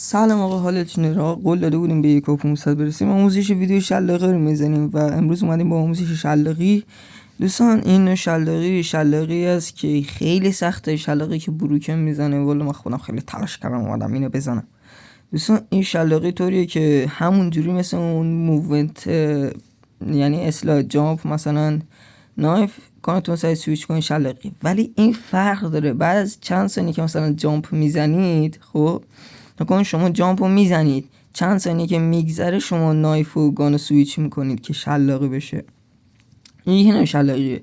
سلام آقا، حالتونه؟ را قول داده بودیم به 1500 برسیم. آموزش ویدیو شلاقی رو میزنیم و امروز اومدیم با آموزش شلاقی. دوستان این شلاقی است که خیلی سخته، شلاقی که بروکن میزنه. والا من خودم خیلی تلاش کردم اومدم اینو بزنم. دوستان این شلاقی طوریه که همون جوری مثل اون موومنت، یعنی اصلاح جامپ مثلا نایف کانتون سایز سویچ کنید شلاقی، ولی این فرق داره. بعد از چند ثانیه که مثلا جامپ میزنید، خب نکنید شما جامپ رو میزنید، چند ثانیه که میگذره شما نایف و گانو سویچ میکنید که شلاقی بشه. این نه شلاقیه.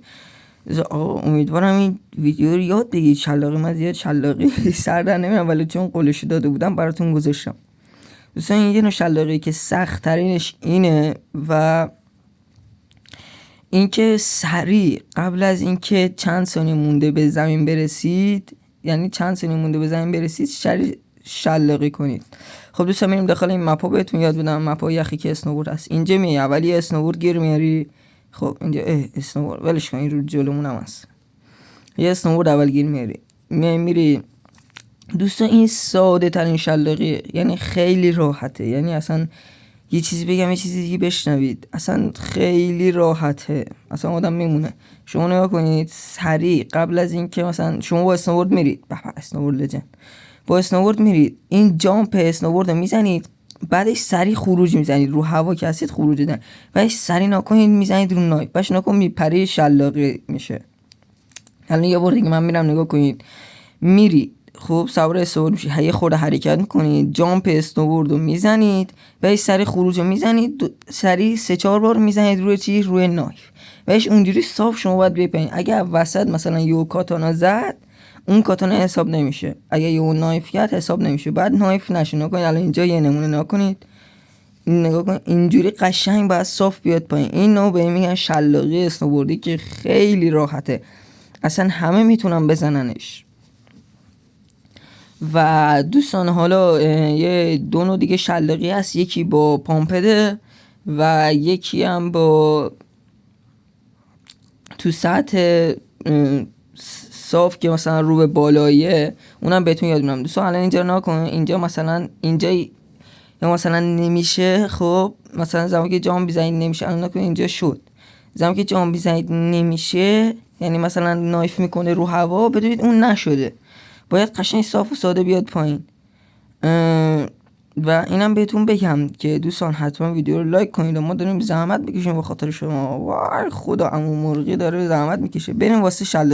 آقا امیدوارم این ویدیو رو یاد بگیرید. شلاقی من زیاد شلاقی سر در نمیرم، ولی چون قولش داده بودم براتون گذاشتم. دوستان این یه شلاقی که سخت ترینش اینه و اینکه سریع قبل از اینکه چند ثانیه مونده به زمین برسید، یعنی چند ثانیه مونده به زمین برسید سریع شلاقی کنید. خب دوستان بریم داخل این مپا بهتون یاد بدم. مپا یخی که اسنوبورد هست اینجا میای، اولی اسنوبورد گیر میاری. خب اینجا اسنوبورد ولش کن، این رو جلومون هم هست. یه اسنوبورد اول گیر میاری، میری. دوستان این ساده ترین شلاقیه، یعنی خیلی راحته. یعنی اصلا یه چیزی بگم یه چیزی دیگه بشنوید، اصلا خیلی راحته، اصلا آدم میمونه. شما نگاه کنید سریع قبل از این که مثلا شما با اسنوبورد میرید، اسنوبورد لجند، با اسنوبورد میرید، این جامپ اسنوبورد میزنید، بعدش سریع خروج میزنید رو هوا که هستید، خروج دادن، بعدش سریع نکنید میزنید رو نایف، بعدش نکن میپره شلاقی میشه. الان یه بار دیگه من میرم، نگاه کنید میری، خب سوار اسنوبورد میشی، یه خورده حرکت میکنید، جامپ اسنوبورد رو میزنید، بعدش سری خروج رو میزنید، سری 3-4 بار میزنید روی چی؟ روی نایف. بعدش اونجوری صاف شما باید بپرین. اگر وسط مثلا یو کاتانا زد، اون کاتانا حساب نمیشه. اگر یو نایف کرد حساب نمیشه. بعد نایف نشه. نکنید الان اینجا یه نمونه نکنید، نگاه کن اینجوری قشنگ باید صاف بیاد پایین. این نوع به میگن شلاقی اسنوبوردی که خیلی راحته، اصلا همه میتونن بزننش. و دوستان حالا یه دو نوع دیگه شلاقی هست، یکی با پامپده و یکی هم با تو سطح صاف که مثلا رو به بالاییه، اونم بهتون یاد میدم. دوستان الان اینجا نکن، اینجا یا مثلا نمیشه. خب مثلا زمانی که جام بزنید نمیشه، الان نکن اینجا شد. زمانی که جام بزنید نمیشه، یعنی مثلا نایف میکنه رو هوا، بدونید اون نشده، باید قشنگ صاف و ساده بیاد پایین. و اینم بهتون بگم که دوستان حتما ویدیو رو لایک کنید. ما داریم زحمت میکشیم به خاطر شما. وای خدا، عمو مرغی داره زحمت میکشه. بریم واسه شلاقی.